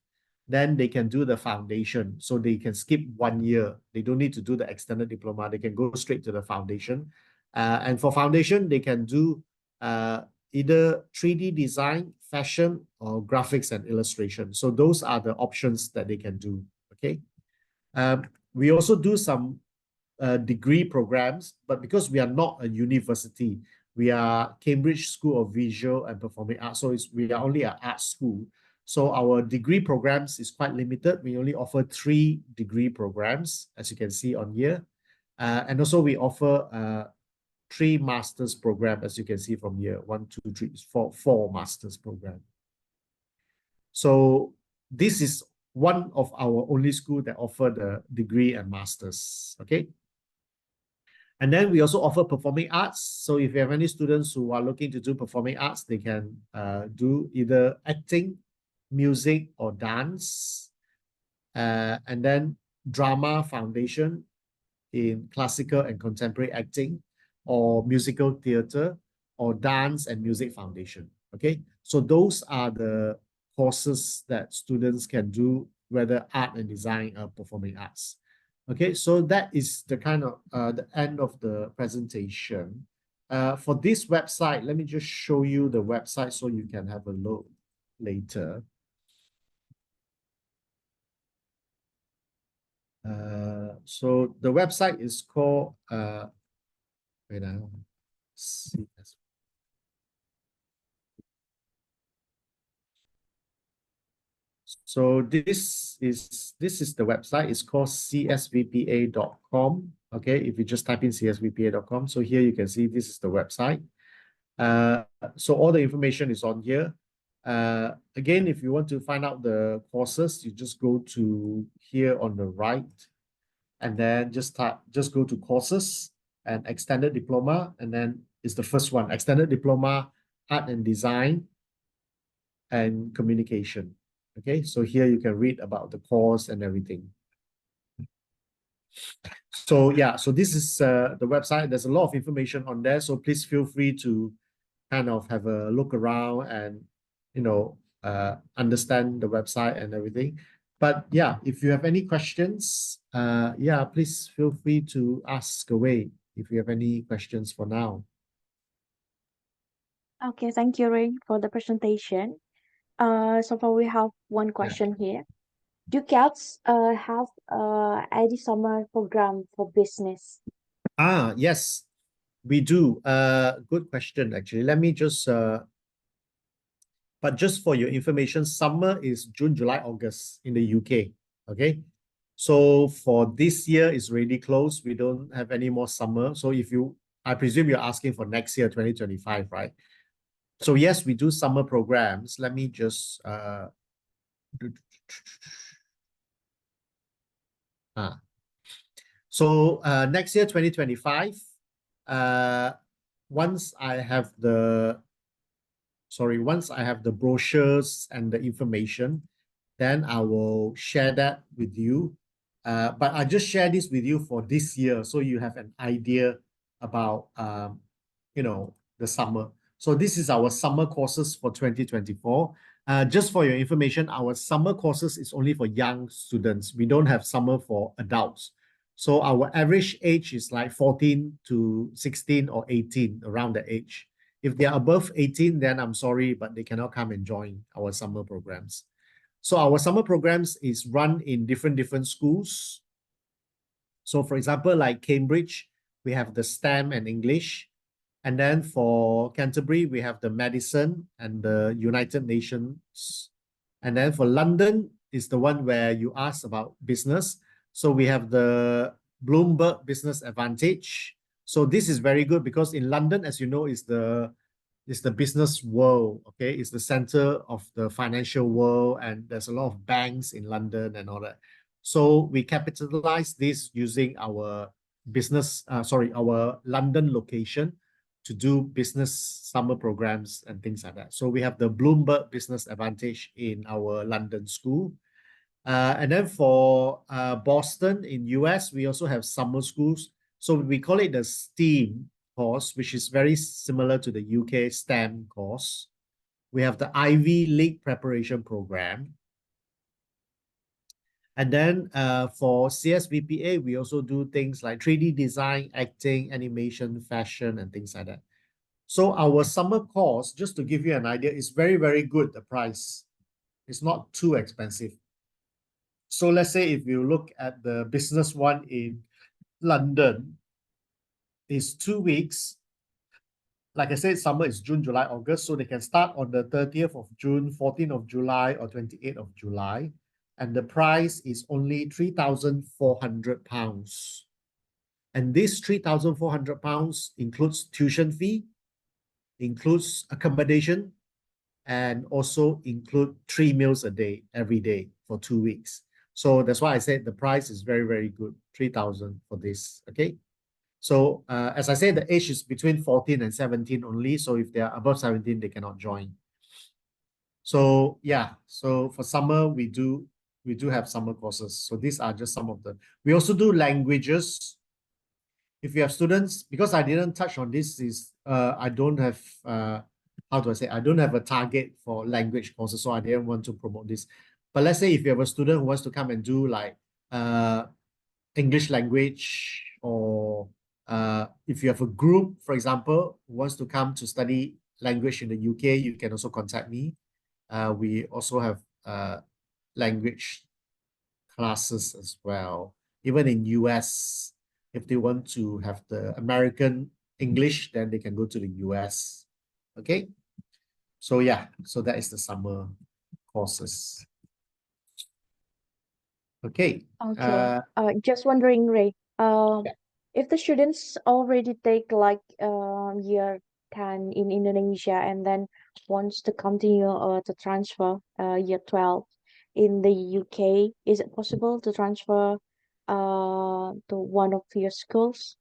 Speaker 2: then they can do the foundation. So they can skip 1 year. They don't need to do the extended diploma. They can go straight to the foundation. And for foundation, they can do either 3D design, fashion, or graphics and illustration. So those are the options that they can do. Okay. We also do some degree programs, but because we are not a university, we are Cambridge School of Visual and Performing Arts. So we are only an art school. So our degree programs is quite limited. We only offer 3 degree programs, as you can see on here. And also we offer 3 master's program, as you can see from here. 1, 2, 3, 4 master's program. So this is one of our only school that offer the degree and masters. Okay. And then we also offer performing arts. So if you have any students who are looking to do performing arts, they can do either acting, music, or dance. And then drama foundation in classical and contemporary acting, or musical theater, or dance and music foundation. Okay, so those are the courses that students can do, whether art and design or performing arts. Okay, so that is the kind of the end of the presentation. For this website, let me just show you the website so you can have a look later. So the website is called wait now. So this is the website. It's called csvpa.com. Okay, if you just type in csvpa.com. So here you can see this is the website. So all the information is on here. Again, if you want to find out the courses, you just go to here on the right, and then just go to courses and extended diploma, and then it's the first one, extended diploma, art and design and communication. Okay, so here you can read about the course and everything. So yeah, so this is the website. There's a lot of information on there, so please feel free to kind of have a look around and, you know, understand the website and everything. But yeah, if you have any questions, yeah, please feel free to ask away if you have any questions for now.
Speaker 1: Okay, thank you, Ray, for the presentation. So far we have one question here. Do CATS have any summer program for business?
Speaker 2: Yes, we do. Good question, actually. Let me just but just for your information, summer is June, July, August in the UK. Okay. So for this year, it's really close. We don't have any more summer. So I presume you're asking for next year, 2025, right? So yes, we do summer programs. Let me just So next year, 2025, once I have the brochures and the information, then I will share that with you. But I just share this with you for this year, so you have an idea about the summer. So this is our summer courses for 2024. Just for your information, our summer courses is only for young students. We don't have summer for adults. So our average age is like 14 to 16 or 18, around the age. If they are above 18, then I'm sorry, but they cannot come and join our summer programs. So our summer programs is run in different schools. So for example, like Cambridge, we have the STEM and English. And then for Canterbury, we have the Medicine and the United Nations. And then for London is the one where you asked about business. So we have the Bloomberg Business Advantage. So this is very good because in London, as you know, is the business world. Okay, it's the center of the financial world, and there's a lot of banks in London and all that. So we capitalize this using our our London location to do business summer programs and things like that. So we have the Bloomberg Business Advantage in our London school. And then for Boston in US, we also have summer schools. So we call it the STEAM course, which is very similar to the UK STEM course. We have the Ivy League preparation program. And then for CSVPA, we also do things like 3D design, acting, animation, fashion, and things like that. So our summer course, just to give you an idea, is very, very good, the price. It's not too expensive. So let's say if you look at the business one in London, it's 2 weeks. Like I said, summer is June, July, August. So they can start on the 30th of June, 14th of July, or 28th of July. And the price is only £3,400. And this £3,400 includes tuition fee, includes accommodation, and also include 3 meals a day, every day for 2 weeks. So that's why I said the price is very, very good, 3,000 for this, okay? So as I said, the age is between 14 and 17 only. So if they are above 17, they cannot join. So yeah, so for summer, we do have summer courses. So these are just some of the, we also do languages. if you have students, because I didn't touch on this, is I don't have how do I say, I don't have a target for language courses, so I didn't want to promote this. But let's say if you have a student who wants to come and do like English language, or if you have a group, for example, who wants to come to study language in the UK, you can also contact me. We also have language classes as well. Even in US, if they want to have the American English, then they can go to the US. Okay. So yeah, so that is the summer courses. Okay.
Speaker 1: Okay. Just wondering, Ray,
Speaker 2: Yeah.
Speaker 1: if the students already take like year 10 in Indonesia and then wants to continue to transfer year 12 in the UK, is it possible to transfer to one of your schools?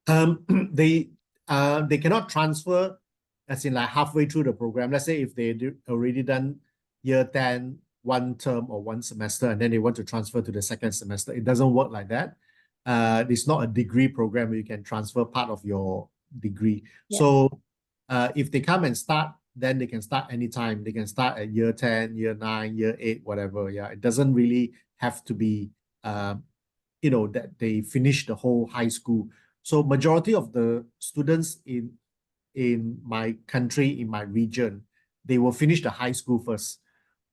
Speaker 2: Um, they cannot transfer as in like halfway through the program. Let's say if they already done year 10 one term or one semester, and then they want to transfer to the second semester. It doesn't work like that. It's not a degree program where you can transfer part of your degree.
Speaker 1: Yeah.
Speaker 2: So if they come and start, then they can start anytime. They can start at year 10, year 9, year 8, whatever. Yeah, it doesn't really have to be that they finish the whole high school. So majority of the students in my country, in my region, they will finish the high school first.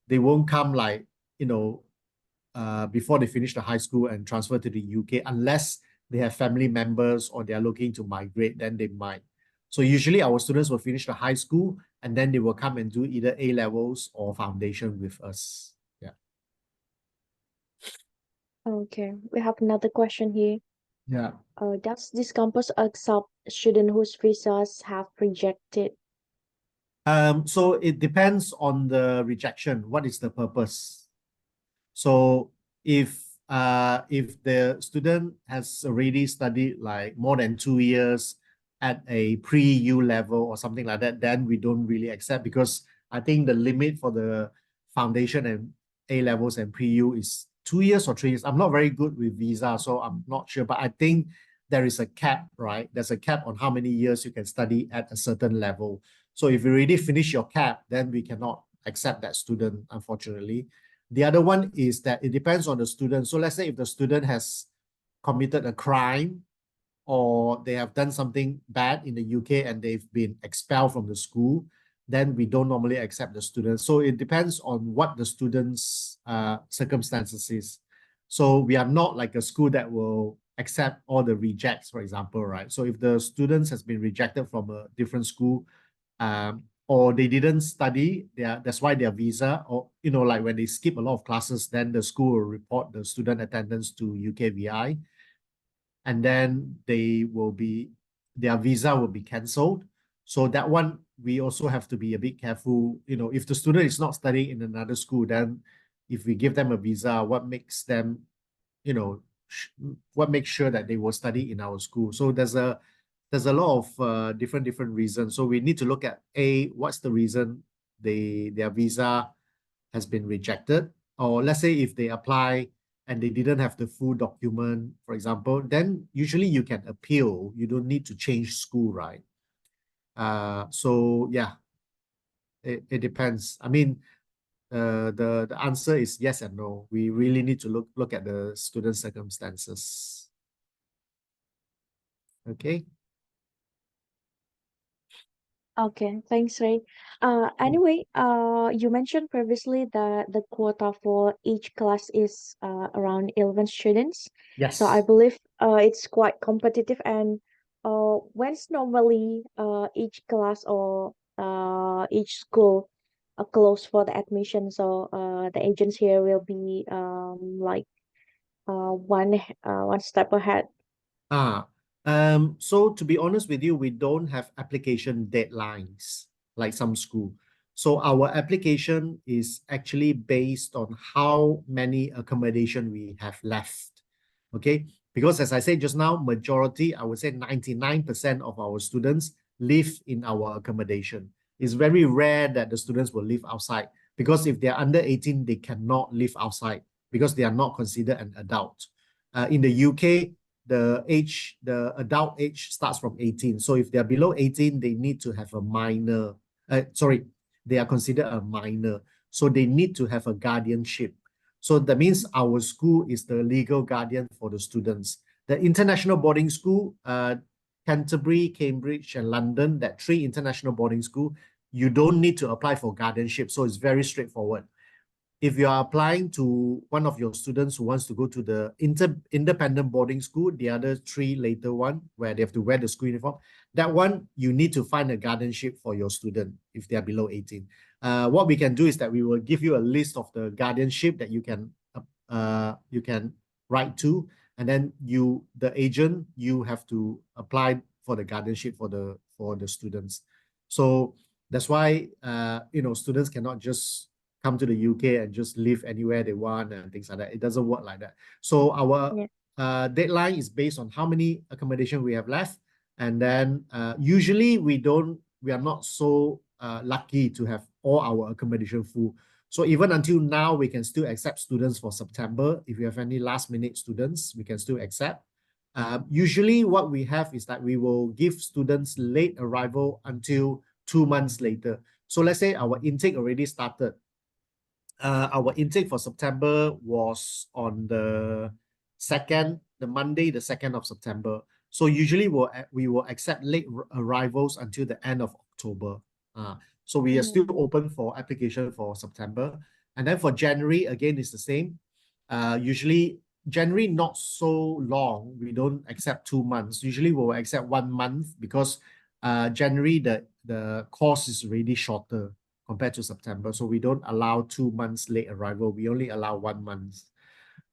Speaker 2: They won't come like, before they finish the high school and transfer to the UK, unless they have family members or they are looking to migrate, then they might. So usually our students will finish the high school and then they will come and do either A levels or foundation with us. Yeah.
Speaker 1: Okay. We have another question here.
Speaker 2: Yeah.
Speaker 1: Does this campus accept students whose visas have rejected?
Speaker 2: So it depends on the rejection. What is the purpose? So if the student has already studied like more than 2 years at a pre-U level or something like that, then we don't really accept, because I think the limit for the foundation and A levels and pre-U is 2 years or 3 years. I'm not very good with visa, so I'm not sure, but I think there is a cap, right? There's a cap on how many years you can study at a certain level. So if you already finish your cap, then we cannot accept that student, unfortunately. The other one is that it depends on the student. So let's say if the student has committed a crime or they have done something bad in the UK and they've been expelled from the school, then we don't normally accept the student. So it depends on what the student's circumstances is. So we are not like a school that will accept all the rejects, for example, right? So if the students has been rejected from a different school, or they didn't study, that's why their visa, or like when they skip a lot of classes, then the school will report the student attendance to UKVI, and then their visa will be cancelled. So that one, we also have to be a bit careful. If the student is not studying in another school, then if we give them a visa, what makes them, what makes sure that they will study in our school? So there's a lot of different reasons. So we need to look at what's the reason their visa has been rejected, or let's say if they apply and they didn't have the full document, for example, then usually you can appeal. You don't need to change school, right? So yeah, it depends. I mean, the answer is yes and no. We really need to look at the student circumstances. Okay.
Speaker 1: Okay, thanks, Ray. Anyway, you mentioned previously that the quota for each class is around 11 students. So I
Speaker 2: Yes.
Speaker 1: believe it's quite competitive. And when's normally each class or each school close for the admission? So the agents here will be like one step ahead.
Speaker 2: Ah, so to be honest with you, we don't have application deadlines like some school. So our application is actually based on how many accommodation we have left. Okay, because as I said just now, majority, I would say 99% of our students live in our accommodation. It's very rare that the students will live outside, because if they're under 18, they cannot live outside because they are not considered an adult. In the UK, the adult age starts from 18. So if they're below 18, they need to have a minor, they are considered a minor. So they need to have a guardianship. So that means our school is the legal guardian for the students. The international boarding school, Canterbury, Cambridge, and London, that 3 international boarding school, you don't need to apply for guardianship. So it's very straightforward. If you are applying to one of your students who wants to go to the independent boarding school, the other 3 later one, where they have to wear the school uniform, that one, you need to find a guardianship for your student if they are below 18. What we can do is that we will give you a list of the guardianship that you can write to, and then the agent, you have to apply for the guardianship for the students. So that's why students cannot just come to the UK and just live anywhere they want and things like that. It doesn't work like that. So our deadline is based on how many accommodation we have left, and then usually we are not so lucky to have all our accommodation full. So even until now, we can still accept students for September. If you have any last minute students, we can still accept. Usually what we have is that we will give students late arrival until 2 months later. So let's say our intake already started. Our intake for September was on the Monday, the 2nd of September. So usually we will accept late arrivals until the end of October. So we are still open for application for September. And then for January, again, it's the same. Usually January, not so long. We don't accept 2 months. Usually we'll accept 1 month because January, the course is really shorter compared to September. So we don't allow 2 months late arrival. We only allow 1 month.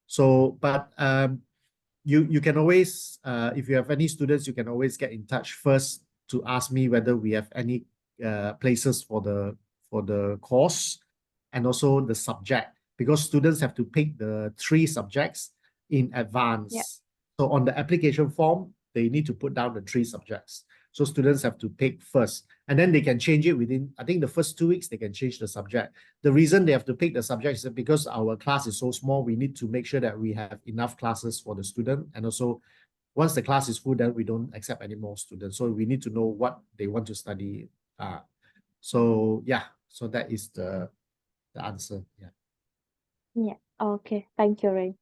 Speaker 2: So, but you can always, if you have any students, you can always get in touch first to ask me whether we have any places for the course and also the subject, because students have to pick the 3 subjects in advance. So on the application form, they need to put down the 3 subjects. So students have to pick first, and then they can change it within, I think the first 2 weeks, they can change the subject. The reason they have to pick the subject is because our class is so small, we need to make sure that we have enough classes for the student. And also, once the class is full, then we don't accept any more students. So we need to know what they want to study. So that is the answer.
Speaker 1: Okay, thank you, Ray.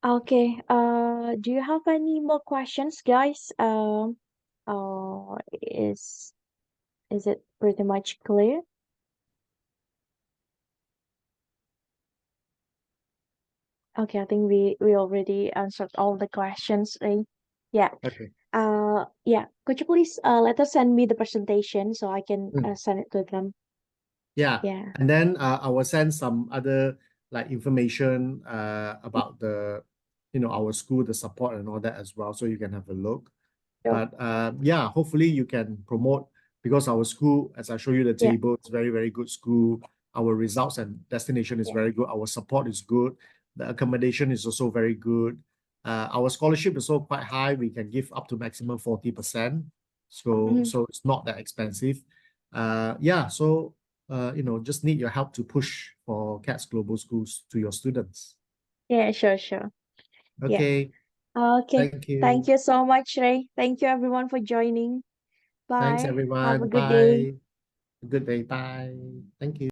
Speaker 1: Okay, do you have any more questions, guys? Is it pretty much clear? Okay, I think we already answered all the questions, Ray. Yeah.
Speaker 2: Okay.
Speaker 1: Could you please let us send me the presentation so I can send it to them?
Speaker 2: Yeah.
Speaker 1: Yeah.
Speaker 2: And then I will send some other like information about our school, the support and all that as well, so you can have a look.
Speaker 1: Sure.
Speaker 2: But hopefully you can promote, because our school, as I show you the table, it's very, very good school. Our results and destination is very good. Our support is good. The accommodation is also very good. Our scholarship is also quite high. We can give up to maximum 40%. So it's not that expensive. Just need your help to push for CATS Global Schools to your students.
Speaker 1: Yeah, sure.
Speaker 2: Okay.
Speaker 1: Okay.
Speaker 2: Thank you.
Speaker 1: Thank you so much, Ray. Thank you everyone for joining. Bye.
Speaker 2: Thanks everyone.
Speaker 1: Have a good
Speaker 2: Bye.
Speaker 1: day.
Speaker 2: Good day. Bye. Thank you.